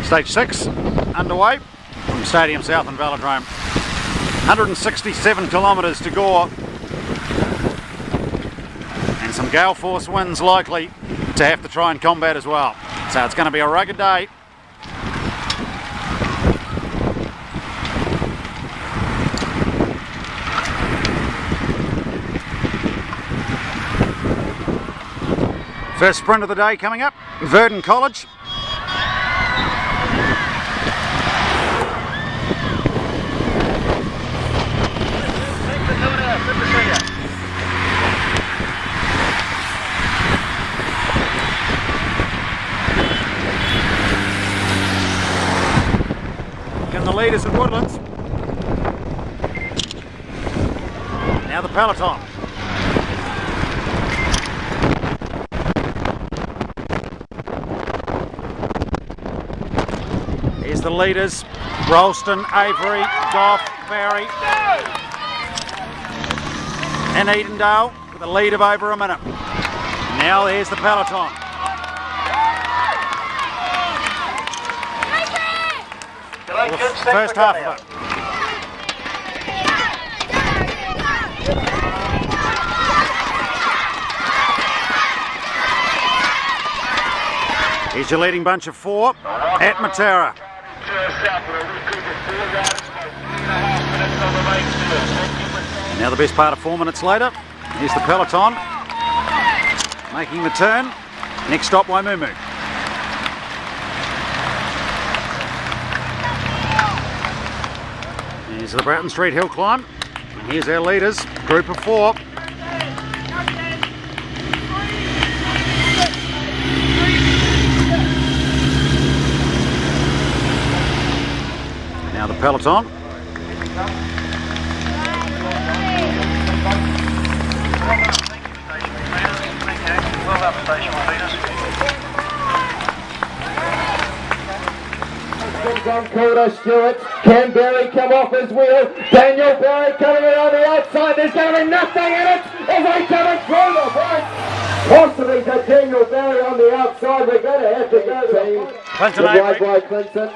Stage 6 underway from Stadium South and Velodrome. 167 kilometres to go, and some gale force winds likely to have to try and combat as well. So it's going to be a rugged day. First sprint of the day coming up, Verdon College. And the leaders at Woodlands. Now the peloton. Here's the leaders, Ralston, Avery, Goff, Barry and Edendale with a lead of over a minute. Now there's the peloton. The first half of it. Here's your leading bunch of 4 at Matera. Now the best part of 4 minutes later, here's the peloton making the turn. Next stop, Waimumu. Here's the Bratton Street hill climb, and here's our leaders, group of 4. Now the peloton. Coda Stewart, can Barry come off his wheel? Daniel Barry coming in on the outside, there's going to be nothing in it as they coming through the front. Possibly to Daniel Barry on the outside, we're going to have to go to the right by Clinton.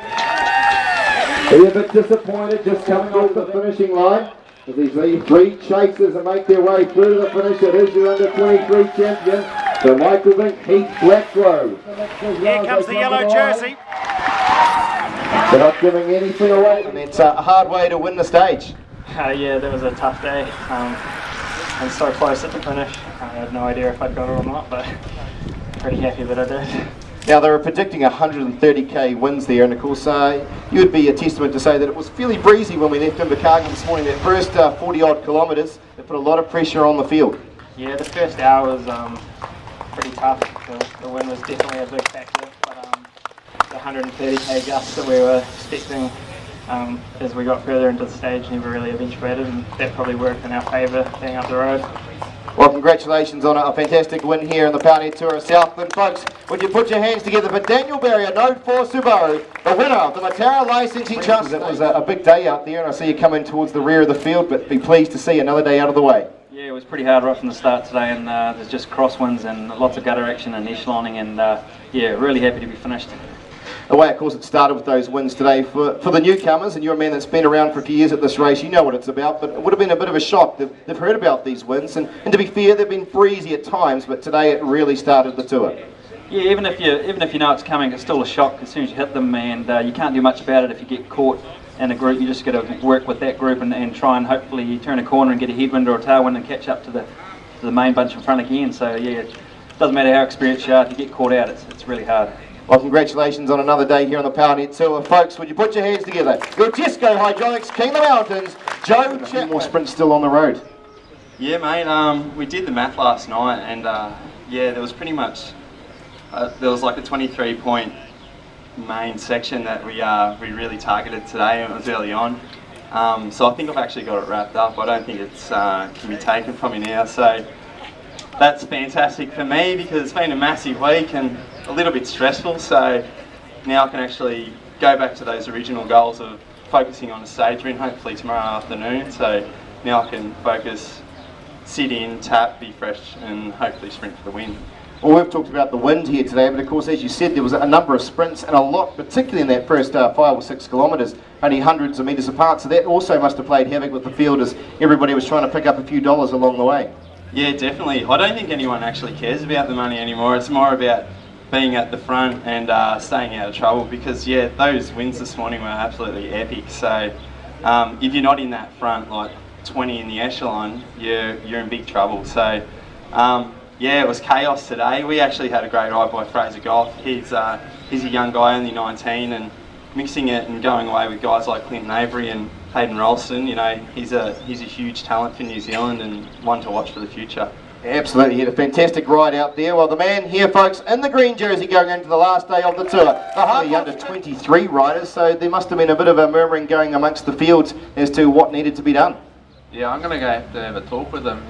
He's a bit disappointed just coming off the finishing line. As these 3 chasers and make their way through to the finish, it is your under 23 champion, so Michael Vink, Heath Blackgrove. Here comes the yellow jersey. They're not giving anything away, and it's a hard way to win the stage. Yeah, that was a tough day. I'm so close at the finish. I had no idea if I'd got it or not, but pretty happy that I did. Now they were predicting 130k wins there, and of course you would be a testament to say that it was fairly breezy when we left Invercargill this morning. That first 40 odd kilometres, it put a lot of pressure on the field. Yeah, the first hour was pretty tough. The wind was definitely a big factor, but the 130k gusts that we were expecting as we got further into the stage never really eventuated, and that probably worked in our favour being up the road. Well, congratulations on a fantastic win here in the PowerNet Tour of Southland. Folks, would you put your hands together for Daniel Barry, a Node 4 Subaru, the winner of the Matera Licensing Trust. It was a big day out there, and I see you coming towards the rear of the field, but be pleased to see another day out of the way. Yeah, it was pretty hard right from the start today, and there's just crosswinds and lots of gutter action and echeloning, and yeah, really happy to be finished. The way, of course, it started with those wins today for the newcomers, and you're a man that's been around for a few years at this race, you know what it's about, but it would have been a bit of a shock. They've heard about these wins, and to be fair, they've been breezy at times, but today it really started the tour. Yeah, even if you know it's coming, it's still a shock as soon as you hit them, and you can't do much about it if you get caught in a group. You just got to work with that group and try and hopefully turn a corner and get a headwind or a tailwind and catch up to the main bunch in front again. So yeah, it doesn't matter how experienced you are, if you get caught out, it's really hard. Well, congratulations on another day here on the PowerNet Tour. Folks, would you put your hands together? Your Jesco Hydraulics, King of the Mountains, Joe Chapman. A few more sprints still on the road. Yeah, mate, we did the math last night, and yeah, there was pretty much, there was like a 23-point main section that we really targeted today, and it was early on. So I think I've actually got it wrapped up. I don't think it's can be taken from me now, so that's fantastic for me because it's been a massive week and a little bit stressful, so now I can actually go back to those original goals of focusing on a stage win hopefully tomorrow afternoon. So now I can focus, sit in, tap, be fresh and hopefully sprint for the win. Well, we've talked about the wind here today, but of course, as you said, there was a number of sprints and a lot, particularly in that first 5 or 6 kilometres, only hundreds of metres apart. So that also must have played havoc with the field as everybody was trying to pick up a few dollars along the way. Yeah, definitely. I don't think anyone actually cares about the money anymore. It's more about being at the front and staying out of trouble, because yeah, those wins this morning were absolutely epic. So if you're not in that front, like 20 in the echelon, you're in big trouble. So yeah, it was chaos today. We actually had a great ride by Fraser Goff. He's a young guy, only 19, and mixing it and going away with guys like Clinton Avery and Hayden Ralston, you know, he's a huge talent for New Zealand and one to watch for the future. Absolutely, he had a fantastic ride out there. Well, the man here, folks, in the green jersey going into the last day of the tour, the under 23 riders, so there must have been a bit of a murmuring going amongst the fields as to what needed to be done. Yeah, I'm going to have to have a talk with him.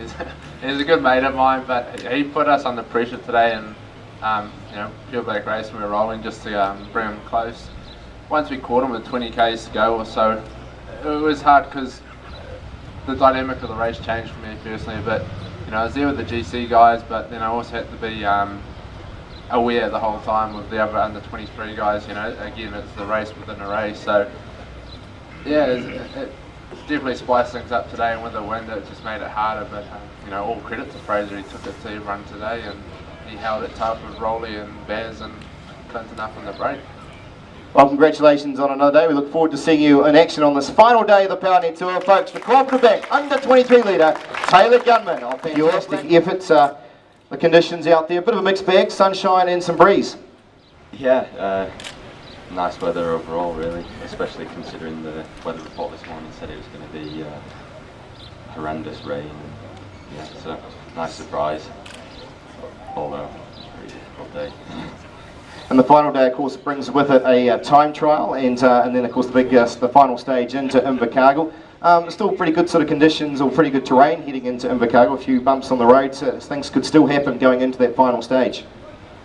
He's a good mate of mine, but he put us under pressure today, and you know, pure black race, we were rolling just to bring him close. Once we caught him with 20 k's to go or so, it was hard because the dynamic of the race changed for me personally a bit. You know, I was there with the GC guys, but then I also had to be aware the whole time of the other under 23 guys. You know, again, it's the race within a race, so yeah, it definitely spiced things up today, and with the wind it just made it harder, but you know, all credit to Fraser. He took it to everyone today and he held it tough with Rolly and Baz and Clinton up on the break. Well, congratulations on another day. We look forward to seeing you in action on this final day of the PowerNet Tour, folks. The cooperative bank under 23 leader Taylor Gunman. Oh, fantastic efforts. The conditions out there, a bit of a mixed bag, sunshine and some breeze. Yeah, nice weather overall, really, especially considering the weather report this morning said it was going to be horrendous rain. Yeah, so nice surprise, although pretty difficult day. And the final day, of course, brings with it a time trial, and then, of course, the final stage into Invercargill. Still pretty good sort of conditions, or pretty good terrain heading into Invercargill. A few bumps on the road, so things could still happen going into that final stage.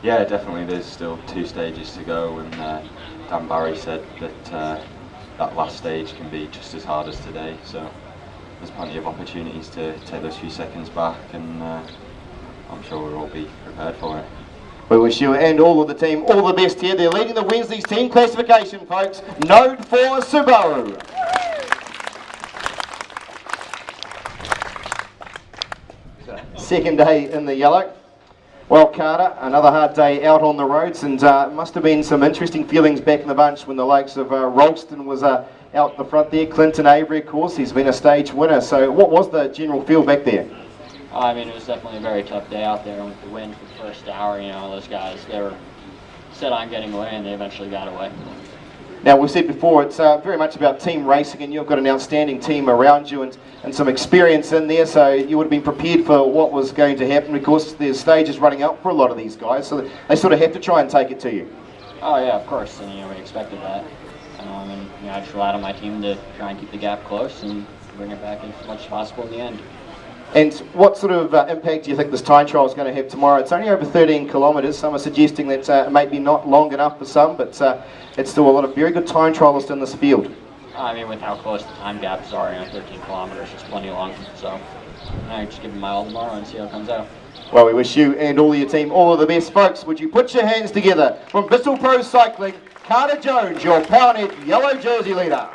Yeah, definitely. There's still 2 stages to go, and Dan Barry said that that last stage can be just as hard as today. So there's plenty of opportunities to take those few seconds back, and I'm sure we'll all be prepared for it. We wish you and all of the team all the best here. They're leading the Wednesday's team classification, folks. Node for Subaru. Second day in the yellow. Well, Carter, another hard day out on the roads, and must have been some interesting feelings back in the bunch when the likes of Ralston was out the front there. Clinton Avery, of course, he's been a stage winner. So what was the general feel back there? I mean, it was definitely a very tough day out there with the wind for the first hour. You know, those guys, they were set on getting away, and they eventually got away. Now, we've said before, it's very much about team racing, and you've got an outstanding team around you and some experience in there, so you would have been prepared for what was going to happen. Of course, there's stages running up for a lot of these guys, so they sort of have to try and take it to you. Oh, yeah, of course, and, you know, we expected that. And, you know, I just relied on my team to try and keep the gap close and bring it back as much as possible in the end. And what sort of impact do you think this time trial is going to have tomorrow? It's only over 13 kilometres. Some are suggesting that it may be not long enough for some, but it's still a lot of very good time trialists in this field. I mean, with how close the time gaps are, you know, 13 kilometres is plenty long. So I just give them my all tomorrow and see how it comes out. Well, we wish you and all your team all of the best, folks. Would you put your hands together from Bristol Pro Cycling, Carter Jones, your PowerNet yellow jersey leader.